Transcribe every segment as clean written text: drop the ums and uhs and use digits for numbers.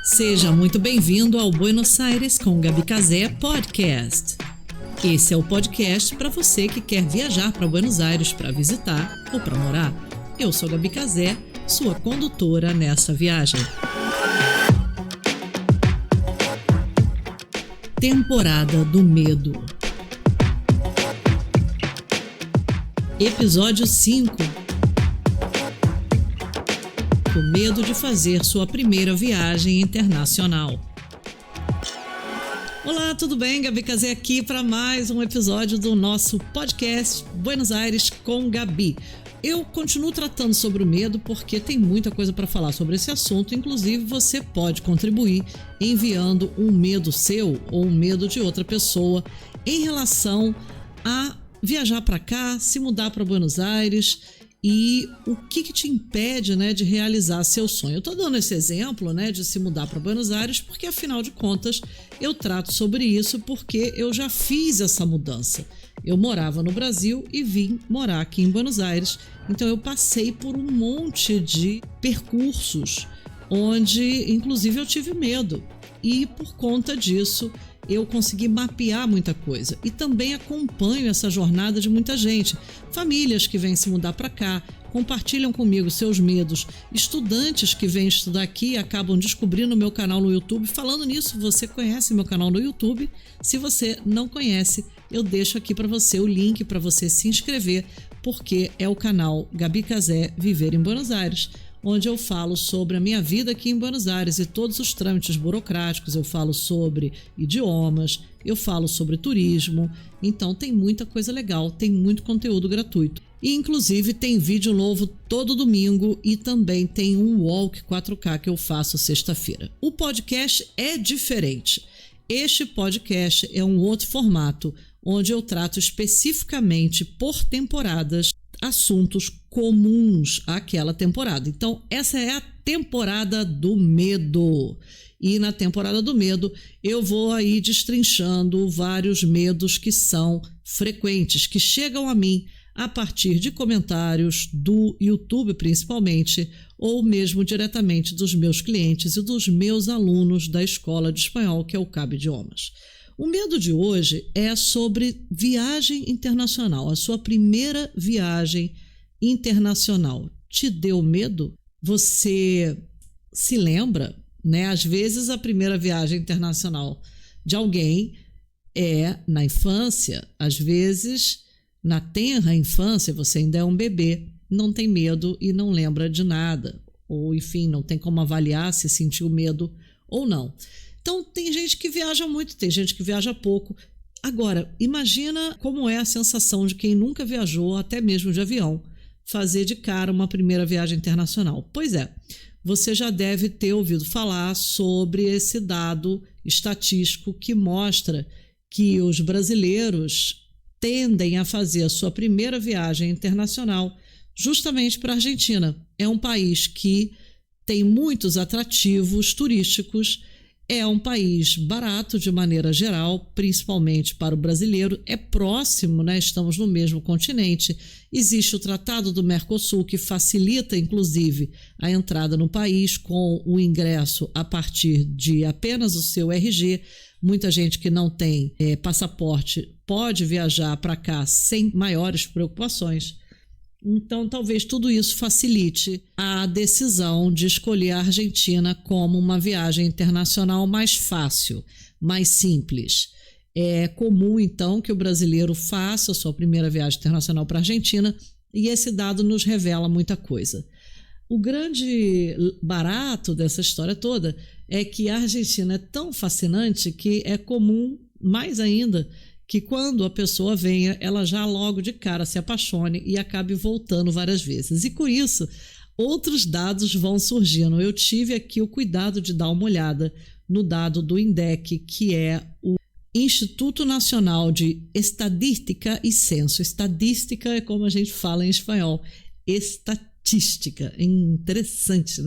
Seja muito bem-vindo ao Buenos Aires com Gabi Casé Podcast. Esse é o podcast para você que quer viajar para Buenos Aires para visitar ou para morar. Eu sou Gabi Casé, sua condutora nessa viagem. Temporada do Medo. Episódio 5. O medo de fazer sua primeira viagem internacional. Olá, tudo bem? Gabi Casé aqui para mais um episódio do nosso podcast Buenos Aires com Gabi. Eu continuo tratando sobre o medo porque tem muita coisa para falar sobre esse assunto. Inclusive, você pode contribuir enviando um medo seu ou um medo de outra pessoa em relação a viajar para cá, se mudar para Buenos Aires e o que te impede, de realizar seu sonho. Eu estou dando esse exemplo, de se mudar para Buenos Aires porque, afinal de contas, eu trato sobre isso porque eu já fiz essa mudança. Eu morava no Brasil e vim morar aqui em Buenos Aires, então eu passei por um monte de percursos onde, inclusive, eu tive medo. E, por conta disso, eu consegui mapear muita coisa e também acompanho essa jornada de muita gente. Famílias que vêm se mudar para cá, compartilham comigo seus medos. Estudantes que vêm estudar aqui e acabam descobrindo o meu canal no YouTube. Falando nisso, você conhece meu canal no YouTube? Se você não conhece, eu deixo aqui para você o link para você se inscrever, porque é o canal Gabi Casé Viver em Buenos Aires, onde eu falo sobre a minha vida aqui em Buenos Aires e todos os trâmites burocráticos. Eu falo sobre idiomas, eu falo sobre turismo, então tem muita coisa legal, tem muito conteúdo gratuito. E inclusive tem vídeo novo todo domingo e também tem um walk 4K que eu faço sexta-feira. O podcast é diferente. Este podcast é um outro formato, onde eu trato especificamente por temporadas assuntos comuns àquela temporada. Então, essa é a temporada do medo. E na temporada do medo, eu vou aí destrinchando vários medos que são frequentes, que chegam a mim a partir de comentários do YouTube, principalmente, ou mesmo diretamente dos meus clientes e dos meus alunos da Escola de Espanhol, que é o CAB Idiomas. O medo de hoje é sobre viagem internacional. A sua primeira viagem internacional te deu medo? Você se lembra, Às vezes a primeira viagem internacional de alguém é na infância. Às vezes, na tenra infância, você ainda é um bebê, não tem medo e não lembra de nada. Ou, enfim, não tem como avaliar se sentiu medo ou não. Então, tem gente que viaja muito, tem gente que viaja pouco. Agora, imagina como é a sensação de quem nunca viajou, até mesmo de avião, fazer de cara uma primeira viagem internacional. Pois é, você já deve ter ouvido falar sobre esse dado estatístico que mostra que os brasileiros tendem a fazer a sua primeira viagem internacional justamente para a Argentina. É um país que tem muitos atrativos turísticos. É um país barato de maneira geral, principalmente para o brasileiro. É próximo, Estamos no mesmo continente. Existe o Tratado do Mercosul, que facilita, inclusive, a entrada no país com o ingresso a partir de apenas o seu RG. Muita gente que não tem passaporte pode viajar para cá sem maiores preocupações. Então, talvez tudo isso facilite a decisão de escolher a Argentina como uma viagem internacional mais fácil, mais simples. É comum, então, que o brasileiro faça a sua primeira viagem internacional para a Argentina e esse dado nos revela muita coisa. O grande barato dessa história toda é que a Argentina é tão fascinante que é comum, mais ainda, que quando a pessoa venha, ela já logo de cara se apaixone e acabe voltando várias vezes. E com isso, outros dados vão surgindo. Eu tive aqui o cuidado de dar uma olhada no dado do INDEC, que é o Instituto Nacional de Estadística e Censo. Estadística é como a gente fala em espanhol, estatística. É interessante,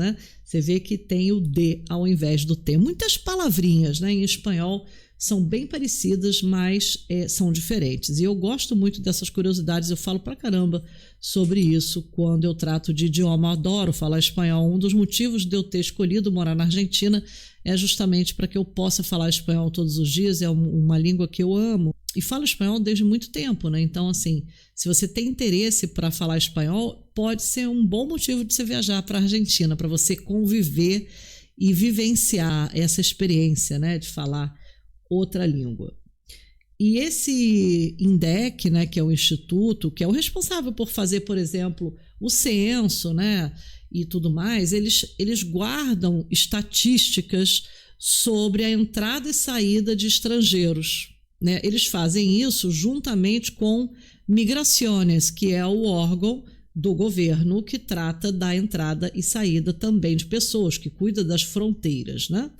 Você vê que tem o D ao invés do T. Muitas palavrinhas, em espanhol são bem parecidas, mas são diferentes. E eu gosto muito dessas curiosidades, eu falo pra caramba sobre isso quando eu trato de idioma. Eu adoro falar espanhol. Um dos motivos de eu ter escolhido morar na Argentina é justamente para que eu possa falar espanhol todos os dias. É uma língua que eu amo e falo espanhol desde muito tempo, né? Então, assim, se você tem interesse para falar espanhol, pode ser um bom motivo de você viajar para a Argentina, para você conviver e vivenciar essa experiência, né, de falar outra língua. E esse INDEC, né, que é o instituto, que é o responsável por fazer, por exemplo, o censo, né, e tudo mais, eles guardam estatísticas sobre a entrada e saída de estrangeiros, né? Eles fazem isso juntamente com Migraciones, que é o órgão do governo que trata da entrada e saída também de pessoas, que cuida das fronteiras, né?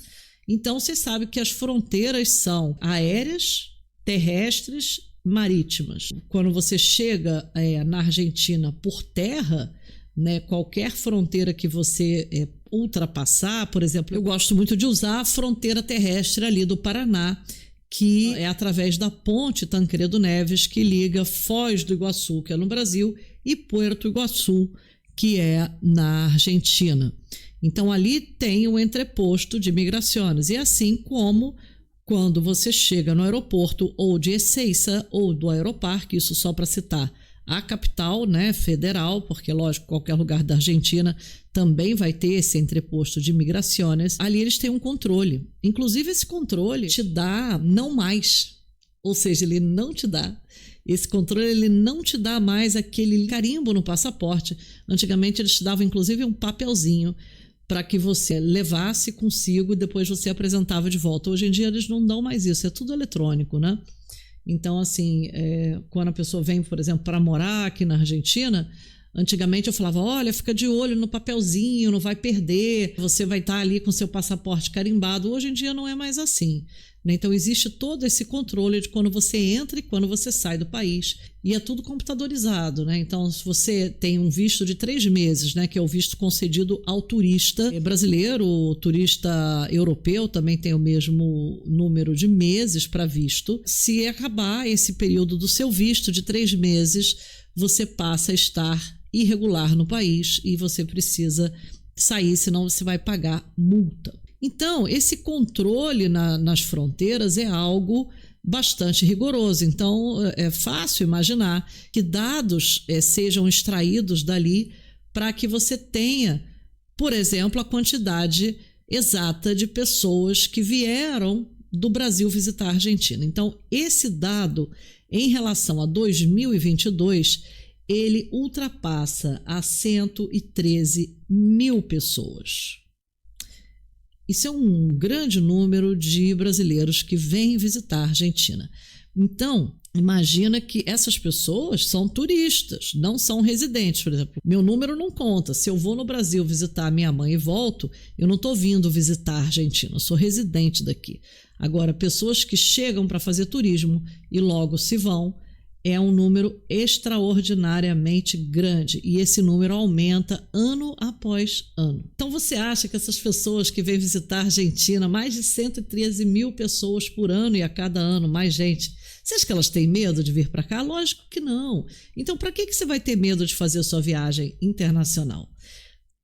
Então, você sabe que as fronteiras são aéreas, terrestres, marítimas. Quando você chega na Argentina por terra, né, qualquer fronteira que você ultrapassar, por exemplo, eu gosto muito de usar a fronteira terrestre ali do Paraná, que é através da ponte Tancredo Neves, que liga Foz do Iguaçu, que é no Brasil, e Puerto Iguaçu, que é na Argentina. Então, ali tem o entreposto de Migraciones. E assim como quando você chega no aeroporto ou de Ezeiza ou do Aeroparque, isso só para citar a capital, né, federal, porque, lógico, qualquer lugar da Argentina também vai ter esse entreposto de Migraciones. Ali eles têm um controle. Inclusive, esse controle te dá não mais. Ou seja, ele não te dá. Esse controle ele não te dá mais aquele carimbo no passaporte. Antigamente, eles te davam, inclusive, um papelzinho para que você levasse consigo e depois você apresentava de volta. Hoje em dia, eles não dão mais isso. É tudo eletrônico, né? Então, assim, quando a pessoa vem, por exemplo, para morar aqui na Argentina, antigamente eu falava, olha, fica de olho no papelzinho, não vai perder, você vai estar ali com seu passaporte carimbado. Hoje em dia não é mais assim, né? Então, existe todo esse controle de quando você entra e quando você sai do país. E é tudo computadorizado, né? Então, se você tem um visto de 3 meses, né, que é o visto concedido ao turista brasileiro, o turista europeu também tem o mesmo número de meses para visto. Se acabar esse período do seu visto de 3 meses, você passa a estar irregular no país e você precisa sair, senão você vai pagar multa. Então, esse controle nas fronteiras é algo bastante rigoroso. Então, é fácil imaginar que dados sejam extraídos dali para que você tenha, por exemplo, a quantidade exata de pessoas que vieram do Brasil visitar a Argentina. Então, esse dado, em relação a 2022, ele ultrapassa a 113 mil pessoas. Isso é um grande número de brasileiros que vêm visitar a Argentina. Então, imagina que essas pessoas são turistas, não são residentes. Por exemplo, meu número não conta. Se eu vou no Brasil visitar minha mãe e volto, eu não estou vindo visitar a Argentina, eu sou residente daqui. Agora, pessoas que chegam para fazer turismo e logo se vão, é um número extraordinariamente grande e esse número aumenta ano após ano. Então você acha que essas pessoas que vêm visitar a Argentina, mais de 113 mil pessoas por ano e a cada ano mais gente, você acha que elas têm medo de vir para cá? Lógico que não. Então para que você vai ter medo de fazer a sua viagem internacional?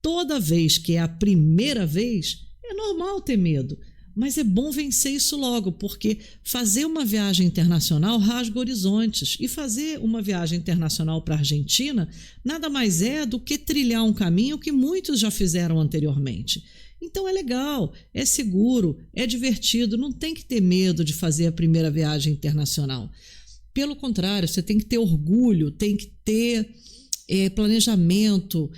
Toda vez que é a primeira vez, é normal ter medo. Mas é bom vencer isso logo, porque fazer uma viagem internacional rasga horizontes. E fazer uma viagem internacional para a Argentina nada mais é do que trilhar um caminho que muitos já fizeram anteriormente. Então é legal, é seguro, é divertido, não tem que ter medo de fazer a primeira viagem internacional. Pelo contrário, você tem que ter orgulho, tem que ter planejamento,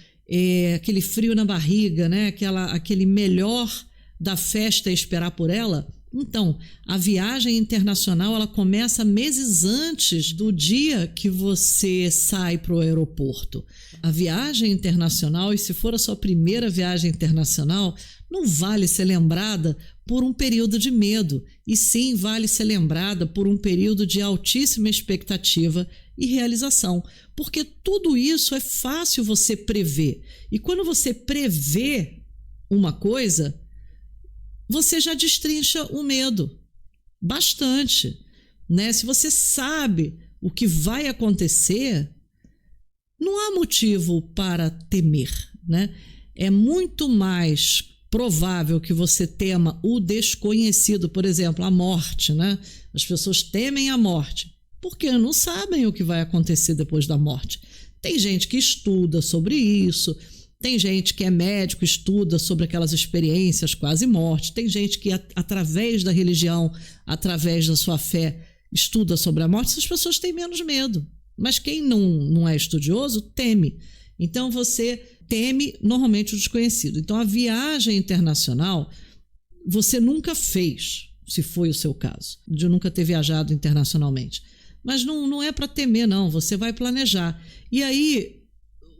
aquele frio na barriga, né? Aquele melhor da festa e esperar por ela. Então, a viagem internacional ela começa meses antes do dia que você sai para o aeroporto. A viagem internacional, e se for a sua primeira viagem internacional, não vale ser lembrada por um período de medo, e sim vale ser lembrada por um período de altíssima expectativa e realização, porque tudo isso é fácil você prever. E quando você prevê uma coisa, você já destrincha o medo. bastante, né? Se você sabe o que vai acontecer, não há motivo para temer, né? É muito mais provável que você tema o desconhecido, por exemplo, a morte, né? As pessoas temem a morte porque não sabem o que vai acontecer depois da morte. Tem gente que estuda sobre isso, tem gente que é médico, estuda sobre aquelas experiências quase morte, tem gente que através da religião, através da sua fé, estuda sobre a morte. Essas pessoas têm menos medo. Mas quem não é estudioso, teme. Então, você teme normalmente o desconhecido. Então, a viagem internacional, você nunca fez, se foi o seu caso, de nunca ter viajado internacionalmente. Mas não é para temer, não. Você vai planejar. E aí,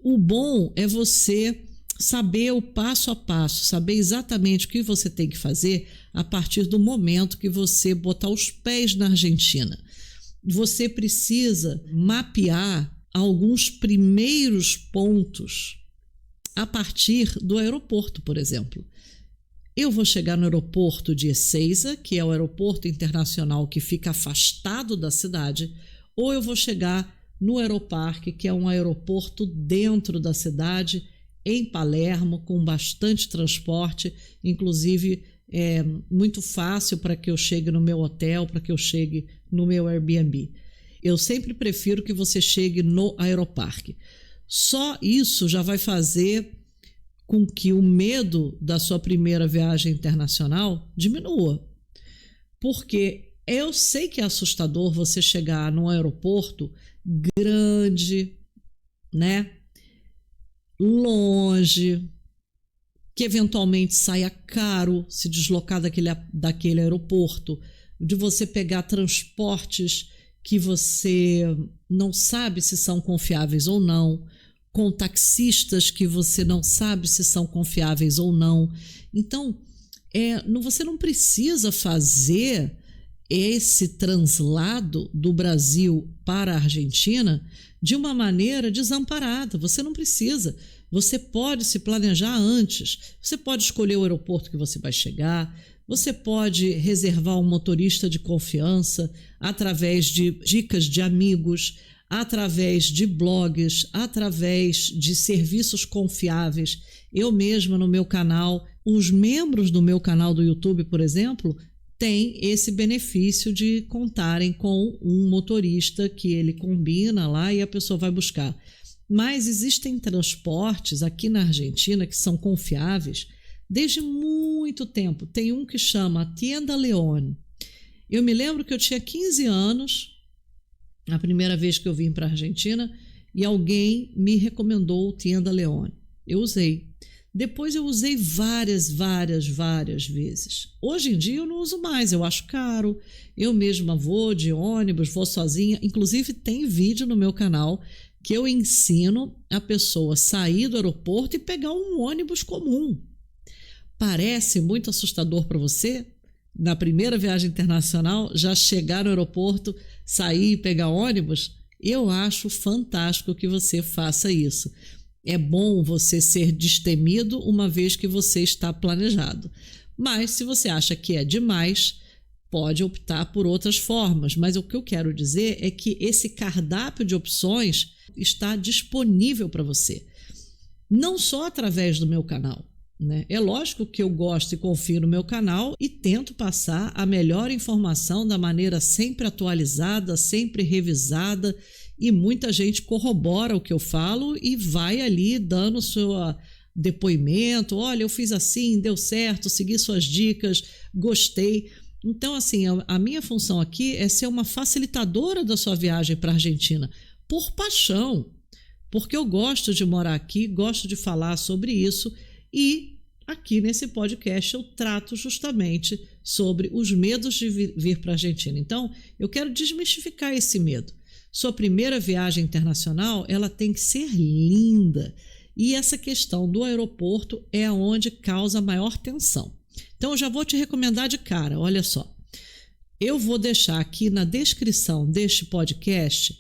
o bom é você saber o passo a passo, saber exatamente o que você tem que fazer a partir do momento que você botar os pés na Argentina. Você precisa mapear alguns primeiros pontos a partir do aeroporto, por exemplo. Eu vou chegar no aeroporto de Ezeiza, que é o aeroporto internacional que fica afastado da cidade, ou eu vou chegar no Aeroparque, que é um aeroporto dentro da cidade, em Palermo, com bastante transporte, inclusive é muito fácil para que eu chegue no meu hotel, para que eu chegue no meu Airbnb. Eu sempre prefiro que você chegue no Aeroparque. Só isso já vai fazer com que o medo da sua primeira viagem internacional diminua. Porque eu sei que é assustador você chegar num aeroporto grande, né? Longe, que eventualmente saia caro se deslocar daquele aeroporto, de você pegar transportes que você não sabe se são confiáveis ou não, com taxistas que você não sabe se são confiáveis ou não. Então, você não precisa fazer esse translado do Brasil para a Argentina de uma maneira desamparada. Você não precisa. Você pode se planejar antes. Você pode escolher o aeroporto que você vai chegar. Você pode reservar um motorista de confiança através de dicas de amigos, através de blogs, através de serviços confiáveis. Eu mesma no meu canal, os membros do meu canal do YouTube, por exemplo, têm esse benefício de contarem com um motorista que ele combina lá e a pessoa vai buscar. Mas existem transportes aqui na Argentina que são confiáveis desde muito tempo. Tem um que chama Tienda León. Eu me lembro que eu tinha 15 anos, a primeira vez que eu vim para a Argentina, e alguém me recomendou o Tienda León. Eu usei. Depois eu usei várias vezes. Hoje em dia eu não uso mais, eu acho caro. Eu mesma vou de ônibus, vou sozinha. Inclusive tem vídeo no meu canal que eu ensino a pessoa a sair do aeroporto e pegar um ônibus comum. Parece muito assustador para você? Na primeira viagem internacional, já chegar no aeroporto, sair e pegar ônibus? Eu acho fantástico que você faça isso. É bom você ser destemido uma vez que você está planejado. Mas se você acha que é demais, pode optar por outras formas. Mas o que eu quero dizer é que esse cardápio de opções está disponível para você. Não só através do meu canal, né? É lógico que eu gosto e confio no meu canal e tento passar a melhor informação da maneira sempre atualizada, sempre revisada, e muita gente corrobora o que eu falo e vai ali dando seu depoimento. Olha, eu fiz assim, deu certo, segui suas dicas, gostei. Então, assim, a minha função aqui é ser uma facilitadora da sua viagem para a Argentina, por paixão, porque eu gosto de morar aqui, gosto de falar sobre isso, e aqui nesse podcast eu trato justamente sobre os medos de vir para a Argentina. Então, eu quero desmistificar esse medo. Sua primeira viagem internacional, ela tem que ser linda. E essa questão do aeroporto é onde causa maior tensão. Então, eu já vou te recomendar de cara, olha só. Eu vou deixar aqui na descrição deste podcast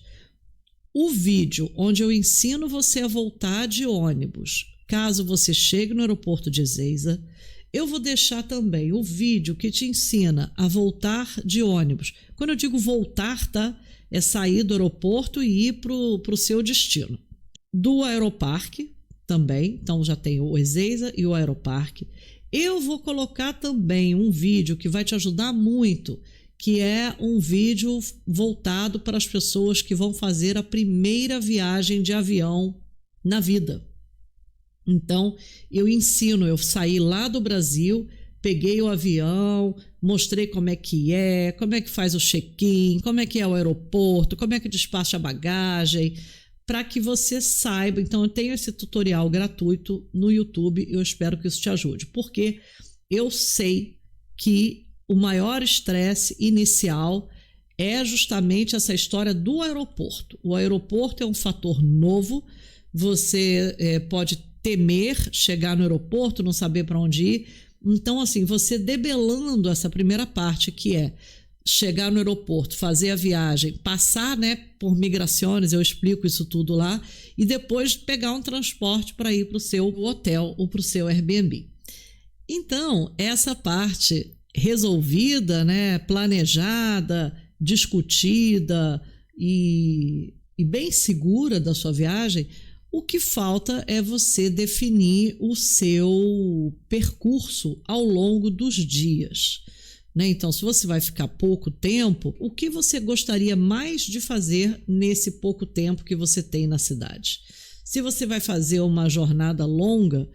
o vídeo onde eu ensino você a voltar de ônibus. Caso você chegue no aeroporto de Ezeiza, Eu vou deixar também o vídeo que te ensina a voltar de ônibus. Quando eu digo voltar, tá? É sair do aeroporto e ir para o seu destino. Do Aeroparque também, então já tem o Ezeiza e o Aeroparque. Eu vou colocar também um vídeo que vai te ajudar muito, que é um vídeo voltado para as pessoas que vão fazer a primeira viagem de avião na vida. Então, eu ensino, eu saí lá do Brasil, peguei o avião, mostrei como é que faz o check-in, como é que é o aeroporto, como é que despacha a bagagem, para que você saiba. Então, eu tenho esse tutorial gratuito no YouTube e eu espero que isso te ajude, porque eu sei que o maior estresse inicial é justamente essa história do aeroporto. O aeroporto é um fator novo, você pode temer chegar no aeroporto, não saber para onde ir. Então, assim, você debelando essa primeira parte, que é chegar no aeroporto, fazer a viagem, passar, né, por migrações, eu explico isso tudo lá, e depois pegar um transporte para ir para o seu hotel ou para o seu Airbnb. Então, essa parte resolvida, né, planejada, discutida e bem segura da sua viagem, o que falta é você definir o seu percurso ao longo dos dias, né? Então, se você vai ficar pouco tempo, o que você gostaria mais de fazer nesse pouco tempo que você tem na cidade? Se você vai fazer uma jornada longa,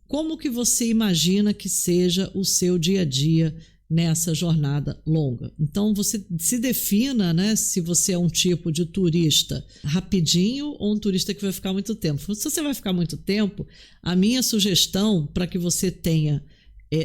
como que você imagina que seja o seu dia a dia nessa jornada longa? Então, você se defina, né, se você é um tipo de turista rapidinho ou um turista que vai ficar muito tempo. Se você vai ficar muito tempo, a minha sugestão para que você tenha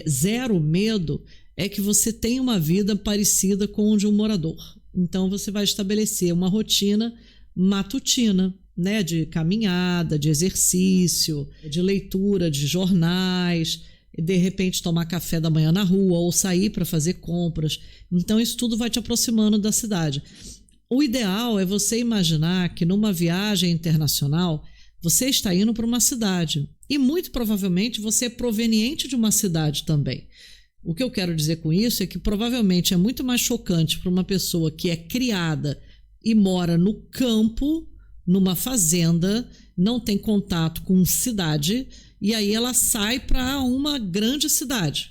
zero medo é que você tenha uma vida parecida com a de um morador. Então, você vai estabelecer uma rotina matutina, né, de caminhada, de exercício, de leitura de jornais, de repente tomar café da manhã na rua ou sair para fazer compras. Então isso tudo vai te aproximando da cidade. O ideal é você imaginar que numa viagem internacional você está indo para uma cidade e muito provavelmente você é proveniente de uma cidade também. O que eu quero dizer com isso é que provavelmente é muito mais chocante para uma pessoa que é criada e mora no campo, numa fazenda, não tem contato com cidade, e aí ela sai para uma grande cidade,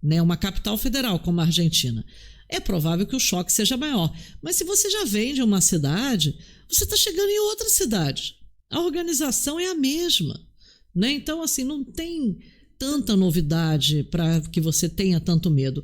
né? Uma capital federal como a Argentina. É provável que o choque seja maior. Mas se você já vem de uma cidade, você está chegando em outra cidade. A organização é a mesma, né? Então, assim, não tem tanta novidade para que você tenha tanto medo.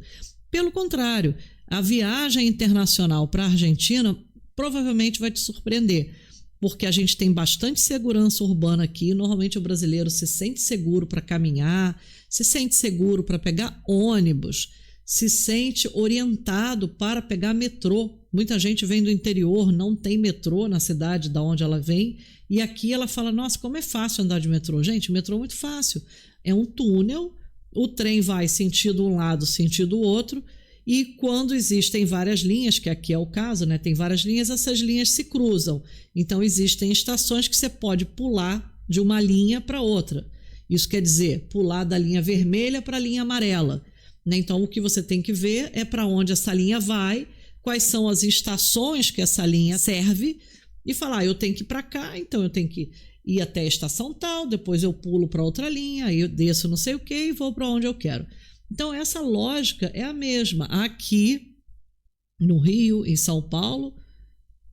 Pelo contrário, a viagem internacional para a Argentina provavelmente vai te surpreender, porque a gente tem bastante segurança urbana aqui. Normalmente o brasileiro se sente seguro para caminhar, se sente seguro para pegar ônibus, se sente orientado para pegar metrô. Muita gente vem do interior, não tem metrô na cidade da onde ela vem, e aqui ela fala, nossa, como é fácil andar de metrô. Gente, o metrô é muito fácil. É um túnel, o trem vai sentido um lado, sentido o outro, e quando existem várias linhas, que aqui é o caso, né? Tem várias linhas, essas linhas se cruzam. Então, existem estações que você pode pular de uma linha para outra. Isso quer dizer, pular da linha vermelha para a linha amarela, né? Então, o que você tem que ver é para onde essa linha vai, quais são as estações que essa linha serve, e falar, eu tenho que ir para cá, então eu tenho que ir até a estação tal, depois eu pulo para outra linha, aí eu desço não sei o que e vou para onde eu quero. Então, essa lógica é a mesma aqui no Rio, em São Paulo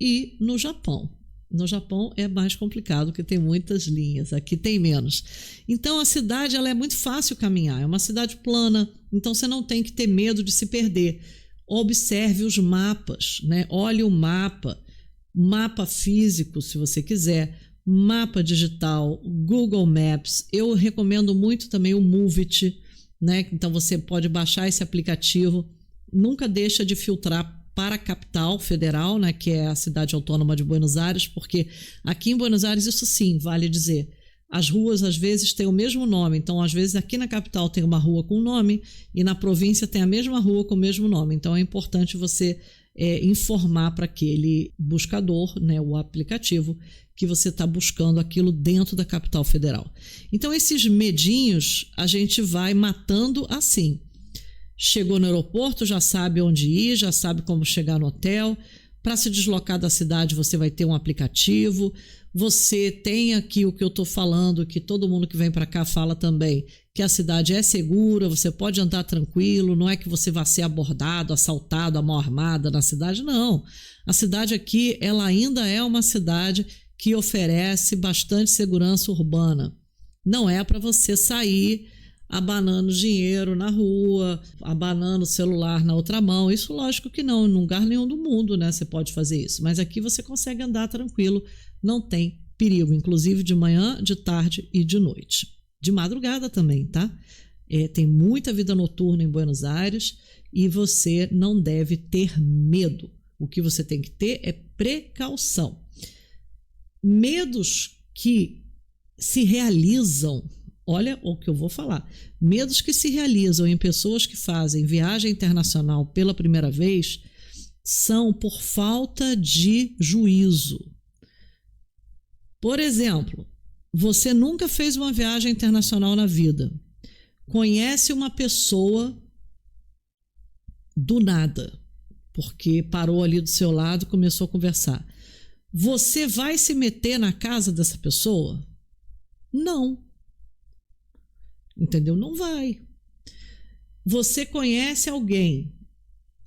e no Japão. No Japão é mais complicado, porque tem muitas linhas, aqui tem menos. Então, a cidade ela é muito fácil caminhar, é uma cidade plana, então você não tem que ter medo de se perder. Observe os mapas, né? Olhe o mapa físico, se você quiser, mapa digital, Google Maps. Eu recomendo muito também o Move It, né? Então você pode baixar esse aplicativo, nunca deixa de filtrar para a capital federal, né, que é a cidade autônoma de Buenos Aires, porque aqui em Buenos Aires, isso sim, vale dizer, as ruas às vezes têm o mesmo nome, então às vezes aqui na capital tem uma rua com nome e na província tem a mesma rua com o mesmo nome, então é importante você informar para aquele buscador, né, o aplicativo, que você está buscando aquilo dentro da capital federal. Então, esses medinhos a gente vai matando assim. Chegou no aeroporto, já sabe onde ir, já sabe como chegar no hotel. Para se deslocar da cidade, você vai ter um aplicativo. Você tem aqui o que eu estou falando, que todo mundo que vem para cá fala também, que a cidade é segura, você pode andar tranquilo, não é que você vai ser abordado, assaltado, a mão armada na cidade, não. A cidade aqui, ela ainda é uma cidade que oferece bastante segurança urbana. Não é para você sair abanando dinheiro na rua, abanando o celular na outra mão. Isso, lógico que não, em lugar nenhum do mundo, né? Você pode fazer isso. Mas aqui você consegue andar tranquilo, não tem perigo, inclusive de manhã, de tarde e de noite. De madrugada também, tá? Tem muita vida noturna em Buenos Aires e você não deve ter medo. O que você tem que ter é precaução. Medos que se realizam, olha o que eu vou falar, medos que se realizam em pessoas que fazem viagem internacional pela primeira vez são por falta de juízo. Por exemplo, você nunca fez uma viagem internacional na vida, conhece uma pessoa do nada, porque parou ali do seu lado e começou a conversar. Você vai se meter na casa dessa pessoa? Não. Entendeu? Não vai. Você conhece alguém,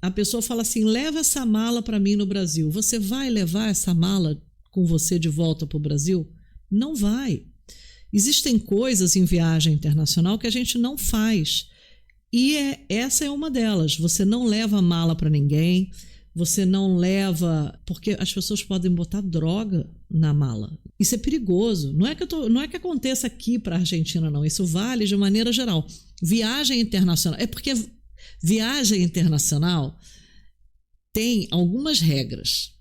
a pessoa fala assim, leva essa mala para mim no Brasil. Você vai levar essa mala com você de volta para o Brasil? Não vai. Existem coisas em viagem internacional que a gente não faz. E essa é uma delas. Você não leva mala para ninguém, você não leva... Porque as pessoas podem botar droga na mala. Isso é perigoso. Não é que aconteça aqui para a Argentina, não. Isso vale de maneira geral. Viagem internacional... É porque viagem internacional tem algumas regras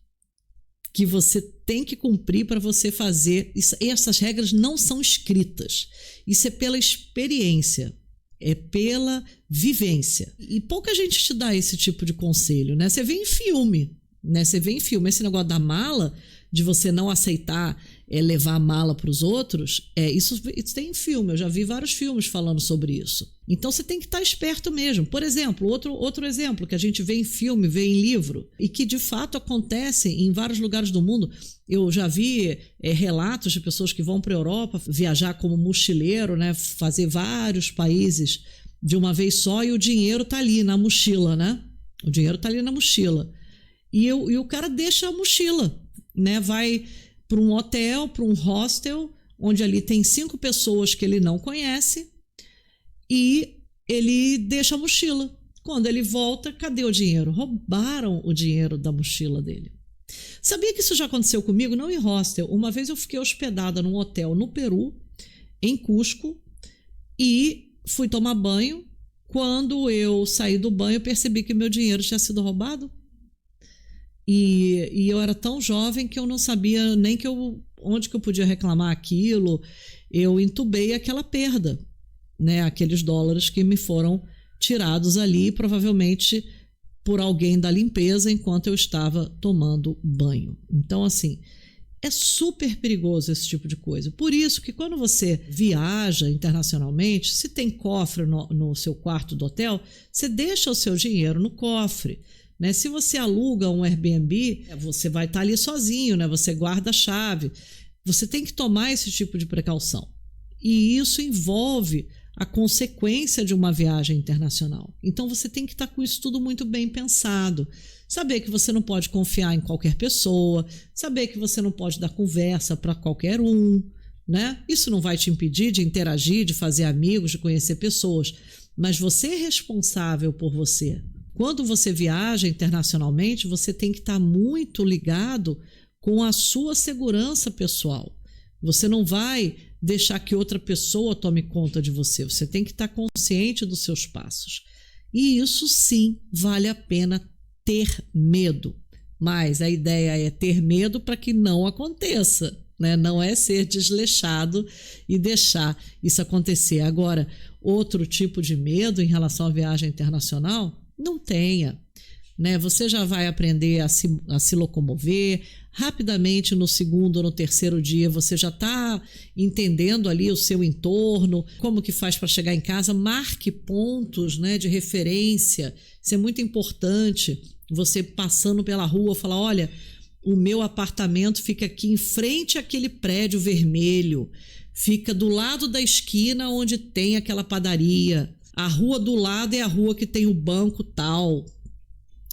que você tem que cumprir para você fazer. E essas regras não são escritas. Isso é pela experiência. É pela vivência. E pouca gente te dá esse tipo de conselho, né? Você vê em filme, né? Você vê em filme. Esse negócio da mala, de você não aceitar levar a mala para os outros, isso tem em filme. Eu já vi vários filmes falando sobre isso. Então você tem que estar esperto mesmo. Por exemplo, outro exemplo que a gente vê em filme, vê em livro, e que de fato acontece em vários lugares do mundo. Eu já vi relatos de pessoas que vão para a Europa viajar como mochileiro, né? Fazer vários países de uma vez só, e o dinheiro está ali na mochila, né? O dinheiro está ali na mochila. E o cara deixa a mochila, né? Vai para um hotel, para um hostel, onde ali tem 5 pessoas que ele não conhece, e ele deixa a mochila. Quando ele volta, cadê o dinheiro? Roubaram o dinheiro da mochila dele. Sabia que isso já aconteceu comigo? Não em hostel. Uma vez eu fiquei hospedada num hotel no Peru, em Cusco, e fui tomar banho. Quando eu saí do banho, eu percebi que meu dinheiro tinha sido roubado. E eu era tão jovem que eu não sabia nem onde que eu podia reclamar aquilo. Eu entubei aquela perda, né? Aqueles dólares que me foram tirados ali, provavelmente por alguém da limpeza, enquanto eu estava tomando banho. Então, assim, é super perigoso esse tipo de coisa. Por isso que quando você viaja internacionalmente, se tem cofre no seu quarto do hotel, você deixa o seu dinheiro no cofre, né? Se você aluga um Airbnb, você vai estar ali sozinho, né? Você guarda a chave. Você tem que tomar esse tipo de precaução. E isso envolve a consequência de uma viagem internacional. Então você tem que estar com isso tudo muito bem pensado. Saber que você não pode confiar em qualquer pessoa, saber que você não pode dar conversa para qualquer um, né? Isso não vai te impedir de interagir, de fazer amigos, de conhecer pessoas, mas você é responsável por você. Quando você viaja internacionalmente, você tem que estar muito ligado com a sua segurança pessoal. Você não vai deixar que outra pessoa tome conta de você. Você tem que estar consciente dos seus passos. E isso sim vale a pena ter medo. Mas a ideia é ter medo para que não aconteça, né? Não é ser desleixado e deixar isso acontecer. Agora, outro tipo de medo em relação à viagem internacional, não tenha. né? Você já vai aprender a se locomover rapidamente. No segundo ou no terceiro dia você já está entendendo ali o seu entorno, como que faz para chegar em casa. Marque pontos, né, de referência. Isso é muito importante. Você passando pela rua, falar: olha, o meu apartamento fica aqui em frente àquele prédio vermelho, fica do lado da esquina onde tem aquela padaria, a rua do lado é a rua que tem o banco tal.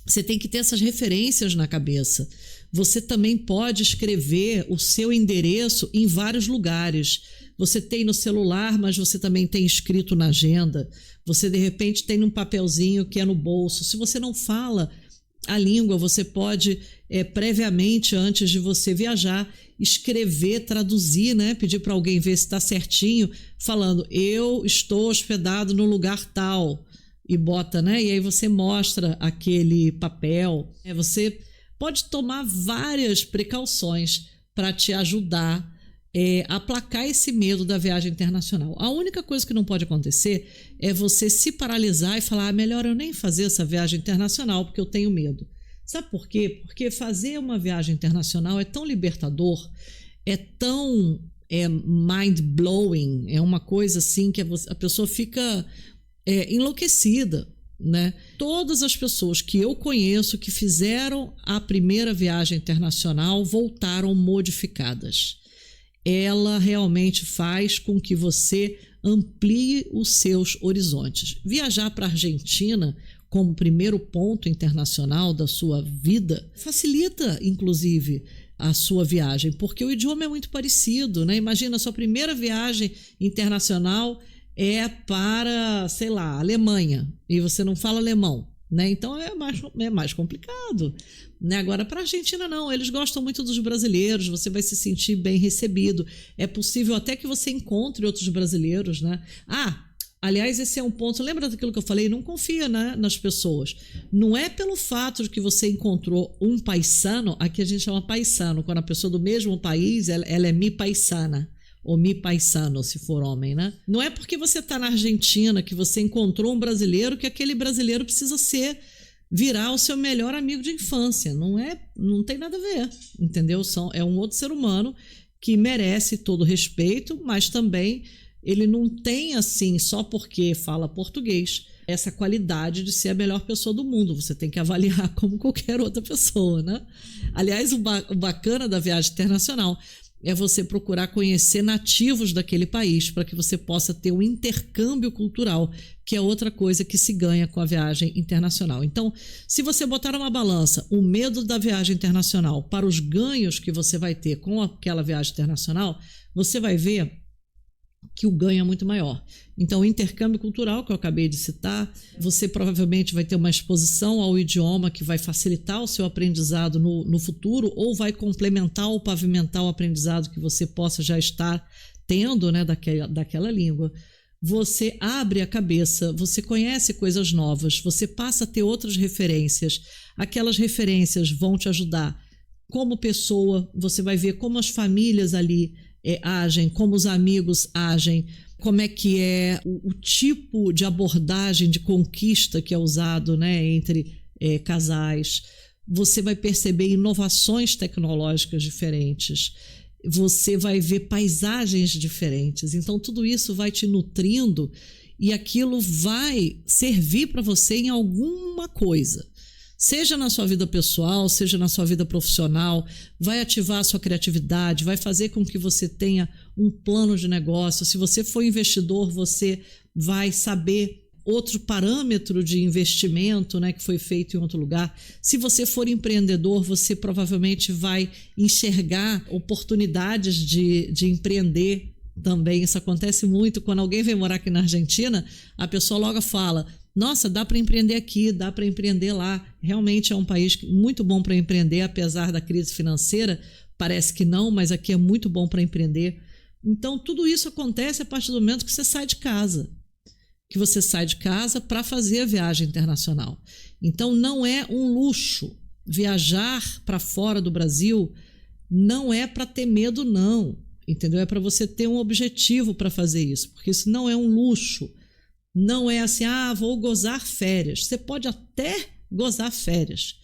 Você tem que ter essas referências na cabeça. Você também pode escrever o seu endereço em vários lugares. Você tem no celular, mas você também tem escrito na agenda. Você, de repente, tem num papelzinho que é no bolso. Se você não fala a língua, você pode, previamente, antes de você viajar, escrever, traduzir, né? Pedir para alguém ver se está certinho, falando: eu estou hospedado no lugar tal. E bota, né? E aí você mostra aquele papel. Você pode tomar várias precauções para te ajudar a aplacar esse medo da viagem internacional. A única coisa que não pode acontecer é você se paralisar e falar: melhor eu nem fazer essa viagem internacional porque eu tenho medo. Sabe por quê? Porque fazer uma viagem internacional é tão libertador, é tão mind-blowing, é uma coisa assim que a pessoa fica enlouquecida, né? Todas as pessoas que eu conheço que fizeram a primeira viagem internacional voltaram modificadas. Ela realmente faz com que você amplie os seus horizontes. Viajar para a Argentina como primeiro ponto internacional da sua vida facilita, inclusive, a sua viagem, porque o idioma é muito parecido, né? Imagina, a sua primeira viagem internacional é para, sei lá, Alemanha, e você não fala alemão, né? Então é mais complicado, né? Agora, para a Argentina, não. Eles gostam muito dos brasileiros, você vai se sentir bem recebido. É possível até que você encontre outros brasileiros, né? Aliás, esse é um ponto. Lembra daquilo que eu falei? Não confia, né, nas pessoas. Não é pelo fato de que você encontrou um paisano. Aqui a gente chama paisano, quando a pessoa do mesmo país, ela é mi paisana. Ou mi paisano, se for homem, né? Não é porque você está na Argentina que você encontrou um brasileiro que aquele brasileiro precisa virar o seu melhor amigo de infância. Não tem nada a ver, entendeu? É um outro ser humano que merece todo respeito, mas também ele não tem, assim, só porque fala português, essa qualidade de ser a melhor pessoa do mundo. Você tem que avaliar como qualquer outra pessoa, né? Aliás, o bacana da viagem internacional é você procurar conhecer nativos daquele país para que você possa ter um intercâmbio cultural, que é outra coisa que se ganha com a viagem internacional. Então, se você botar uma balança o medo da viagem internacional para os ganhos que você vai ter com aquela viagem internacional, você vai ver que o ganho é muito maior. Então, o intercâmbio cultural, que eu acabei de citar, você provavelmente vai ter uma exposição ao idioma que vai facilitar o seu aprendizado no futuro, ou vai complementar ou pavimentar o aprendizado que você possa já estar tendo, né, daquela língua. Você abre a cabeça, você conhece coisas novas, você passa a ter outras referências. Aquelas referências vão te ajudar como pessoa, você vai ver como as famílias ali agem, como os amigos agem, como é que é o tipo de abordagem de conquista que é usado, né, entre casais. Você vai perceber inovações tecnológicas diferentes, você vai ver paisagens diferentes. Então, tudo isso vai te nutrindo e aquilo vai servir para você em alguma coisa. Seja na sua vida pessoal, seja na sua vida profissional, vai ativar a sua criatividade, vai fazer com que você tenha um plano de negócio. Se você for investidor, você vai saber outro parâmetro de investimento, né, que foi feito em outro lugar. Se você for empreendedor, você provavelmente vai enxergar oportunidades de empreender também. Isso acontece muito. Quando alguém vem morar aqui na Argentina, a pessoa logo fala: nossa, dá para empreender aqui, dá para empreender lá. Realmente é um país muito bom para empreender, apesar da crise financeira. Parece que não, mas aqui é muito bom para empreender. Então, tudo isso acontece a partir do momento que você sai de casa. Que você sai de casa para fazer a viagem internacional. Então, não é um luxo. Viajar para fora do Brasil não é para ter medo, não. Entendeu? É para você ter um objetivo para fazer isso, porque isso não é um luxo. Não é assim, vou gozar férias. Você pode até gozar férias.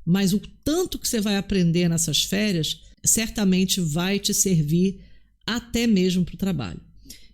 Mas o tanto que você vai aprender nessas férias certamente vai te servir até mesmo para o trabalho.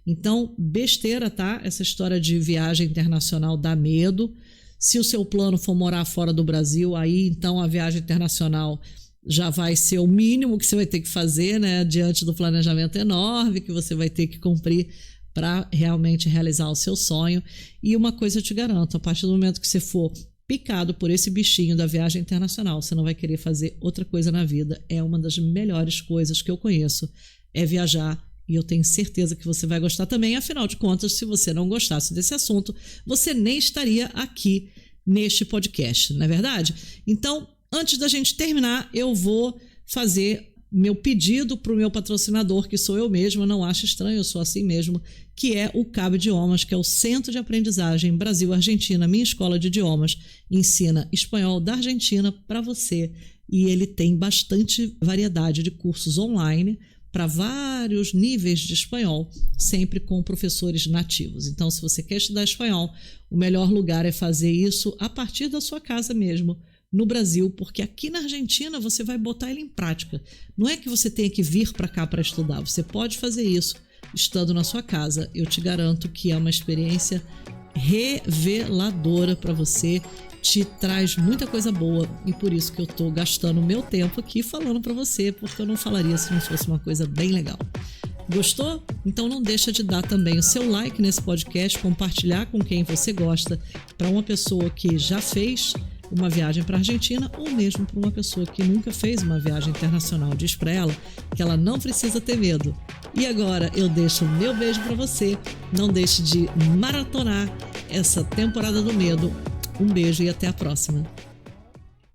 Então, besteira, tá? Essa história de viagem internacional dá medo. Se o seu plano for morar fora do Brasil, aí então a viagem internacional já vai ser o mínimo que você vai ter que fazer, né? Diante do planejamento enorme que você vai ter que cumprir para realmente realizar o seu sonho. E uma coisa eu te garanto, a partir do momento que você for picado por esse bichinho da viagem internacional, você não vai querer fazer outra coisa na vida. É uma das melhores coisas que eu conheço, é viajar. E eu tenho certeza que você vai gostar também. Afinal de contas, se você não gostasse desse assunto, você nem estaria aqui neste podcast, não é verdade? Então, antes da gente terminar, eu vou fazer meu pedido para o meu patrocinador, que sou eu mesma, não acho estranho, eu sou assim mesmo, que é o CAB Idiomas, que é o Centro de Aprendizagem Brasil-Argentina. Minha escola de idiomas ensina espanhol da Argentina para você. E ele tem bastante variedade de cursos online para vários níveis de espanhol, sempre com professores nativos. Então, se você quer estudar espanhol, o melhor lugar é fazer isso a partir da sua casa mesmo, no Brasil, porque aqui na Argentina você vai botar ele em prática. Não é que você tenha que vir para cá para estudar, você pode fazer isso estando na sua casa. Eu te garanto que é uma experiência reveladora para você, te traz muita coisa boa e por isso que eu estou gastando o meu tempo aqui falando para você, porque eu não falaria se não fosse uma coisa bem legal. Gostou? Então não deixa de dar também o seu like nesse podcast, compartilhar com quem você gosta, para uma pessoa que já fez uma viagem para a Argentina ou mesmo para uma pessoa que nunca fez uma viagem internacional. Diz para ela que ela não precisa ter medo. E agora eu deixo o meu beijo para você. Não deixe de maratonar essa temporada do medo. Um beijo e até a próxima.